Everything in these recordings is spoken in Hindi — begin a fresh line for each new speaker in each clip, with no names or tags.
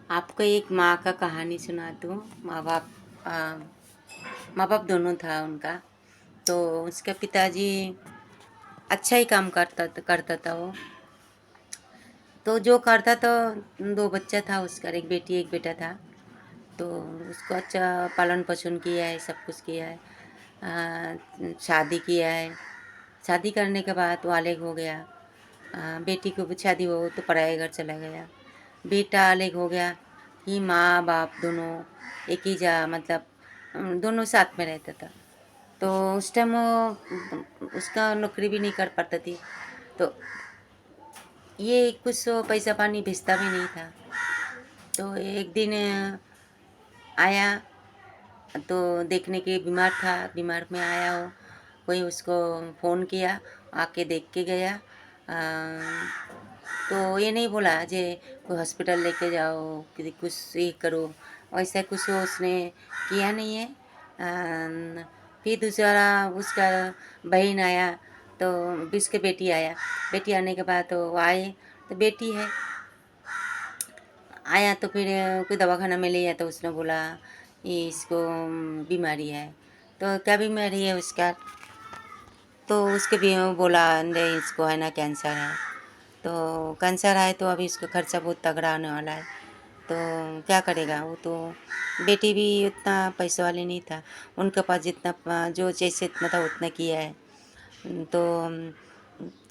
आपको एक माँ का कहानी सुनाती हूँ। माँ बाप दोनों था उनका। तो उसके पिताजी अच्छा ही काम करता था वो। तो जो करता तो 2 बच्चा था उसका, एक बेटी एक बेटा था। तो उसको अच्छा पालन पोषण किया है, सब कुछ किया है। शादी किया है। शादी करने के बाद वो अलग हो गया। बेटी को भी शादी हो तो पराए घर चला गया। बेटा अलग हो गया कि माँ बाप दोनों एक ही मतलब दोनों साथ में रहता था। तो उस टाइम वो उसका नौकरी भी नहीं कर पाता थी। तो ये कुछ पैसा पानी भेजता भी नहीं था। तो एक दिन आया तो देखने के बीमार था, बीमार में आया हो, कोई उसको फ़ोन किया, आके देख के गया। तो ये नहीं बोला जे कोई हॉस्पिटल लेके जाओ कि कुछ ये करो, वैसा कुछ उसने किया नहीं है। फिर दूसरा उसका बहन आया तो भी उसके बेटी आया। बेटी आने के बाद तो वो आए तो बेटी है। आया तो फिर कोई दवाखाना में लिया तो उसने बोला ये इसको बीमारी है। तो क्या बीमारी है उसका? तो उसके भी बोला नहीं इसको है ना कैंसर है। तो कैंसर है तो अभी इसका खर्चा बहुत तगड़ा आने वाला है। तो क्या करेगा वो? तो बेटी भी उतना पैसे वाली नहीं था, उनके पास जितना जो जैसे इतना था उतना किया है। तो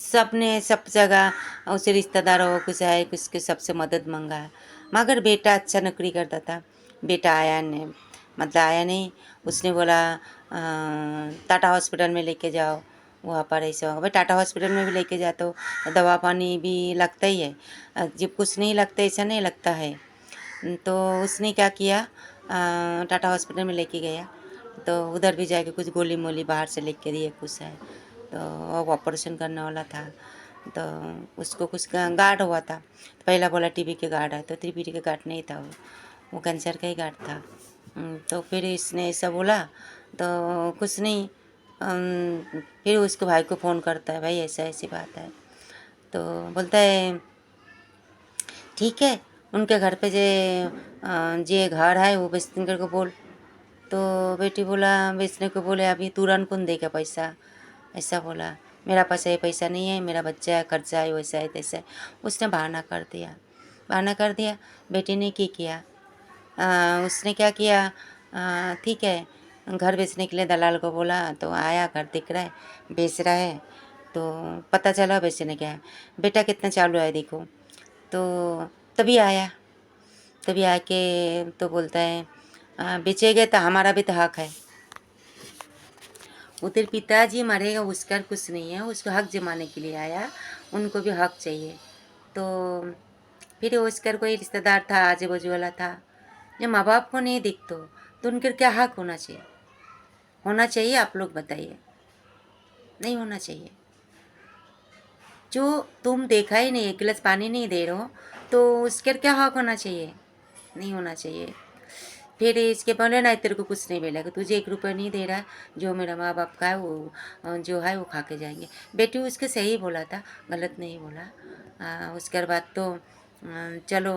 सब ने सब जगह उसे रिश्तेदारों कुछ है कुछ के सबसे मदद मांगा है। मगर बेटा अच्छा नौकरी करता था। बेटा आया नहीं, मतलब आया नहीं। उसने बोला टाटा हॉस्पिटल में लेके जाओ, वहाँ पर ऐसा होगा। भाई टाटा हॉस्पिटल में भी लेके जाते हो दवा पानी भी लगता ही है, जब कुछ नहीं लगता ऐसा नहीं लगता है। तो उसने क्या किया, टाटा हॉस्पिटल में लेके गया। तो उधर भी जाके कुछ गोली मोली बाहर से लेके दिए कुछ है। तो वो ऑपरेशन करने वाला था। तो उसको कुछ गार्ड हुआ था। तो पहला बोला टीबी के गार्ड है, तो टीबी के गार्ड नहीं था वो कैंसर का ही गार्ड था। तो फिर इसने ऐसा बोला तो कुछ नहीं। फिर उसके भाई को फ़ोन करता है, भाई ऐसा ऐसी बात है। तो बोलता है ठीक है, उनके घर पे जे घर है वो बेचने करके बोल। तो बेटी बोला बेचने को बोले अभी तुरंत कौन देगा पैसा, ऐसा बोला। मेरा पास ये पैसा नहीं है, मेरा बच्चा है, खर्चा है, वैसा है तैसा है। उसने बहाना कर दिया, बहाना कर दिया। बेटी ने क्या किया, उसने क्या किया, ठीक है घर बेचने के लिए दलाल को बोला। तो आया, घर दिख रहा है, बेच रहा है। तो पता चला बेचने क्या है, बेटा कितना चालू है देखो। तो तभी आया, तभी आके तो बोलता है बेचेगे तो हमारा भी तो हक है। उधर पिताजी मरेगा उसका कुछ नहीं है, उसको हक जमाने के लिए आया, उनको भी हक चाहिए। तो फिर उसका कोई रिश्तेदार था, आजू बाजू वाला था, जब माँ बाप को नहीं दिखते तो उनके क्या हक होना चाहिए? होना चाहिए? आप लोग बताइए। नहीं होना चाहिए। जो तुम देखा ही नहीं, एक गिलास पानी नहीं दे रहे हो तो उसके क्या हक होना चाहिए? नहीं होना चाहिए। फिर इसके बोले ना तेरे को कुछ नहीं मिलेगा, तुझे 1 रुपया नहीं दे रहा है, जो मेरा माँ बाप का है वो जो है वो खा के जाएंगे। बेटी उसके सही बोला था, गलत नहीं बोला। उसके बाद तो चलो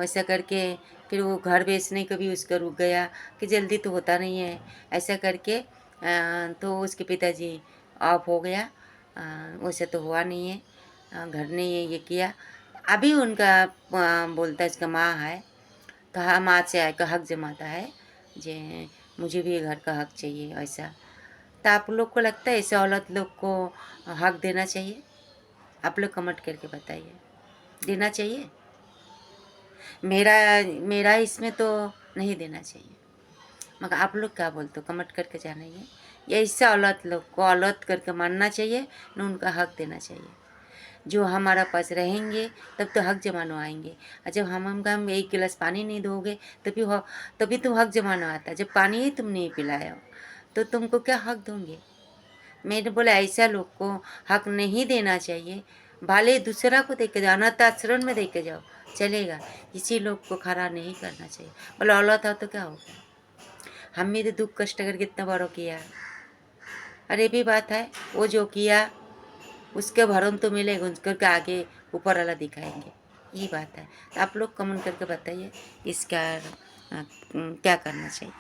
ऐसा करके फिर वो घर बेचने को भी उसका रुक गया कि जल्दी तो होता नहीं है, ऐसा करके तो उसके पिताजी ऑफ हो गया। वैसे तो हुआ नहीं है, घर ने ये किया। अभी उनका बोलता है इसका माँ है तो हाँ माँ से आकर हक जमाता है जे मुझे भी घर का हक चाहिए ऐसा। तो आप लोग को लगता है ऐसे औरत लोग को हक देना चाहिए? आप लोग कमेंट करके बताइए, देना चाहिए? मेरा मेरा इसमें तो नहीं देना चाहिए, मगर आप लोग क्या बोलते हो कमेंट करके जानिए। या इससे औरत लोग को औरत करके मानना चाहिए न, उनका हक देना चाहिए। जो हमारा पास रहेंगे तब तो हक जमानो आएंगे, और जब हम 1 गिलास पानी नहीं दोगे तभी तुम हक जमानो आता। जब पानी ही तुम नहीं पिलाए हो तो तुमको क्या हक दूंगे? मैंने बोला ऐसा लोग को हक नहीं देना चाहिए। भले दूसरा को देख के जाओ, अनाथ आश्रम में देख के जाओ चलेगा, इसी लोग को खड़ा नहीं करना चाहिए। बोला औलाद था तो क्या हो गया, हम भी तो दुख कष्ट करके कितना बड़ो किया। अरे भी बात है, वो जो किया उसके भरों तो मिलेगा, उसके आगे ऊपर वाला दिखाएंगे। ये बात है। तो आप लोग कमेंट करके बताइए इसका क्या करना चाहिए।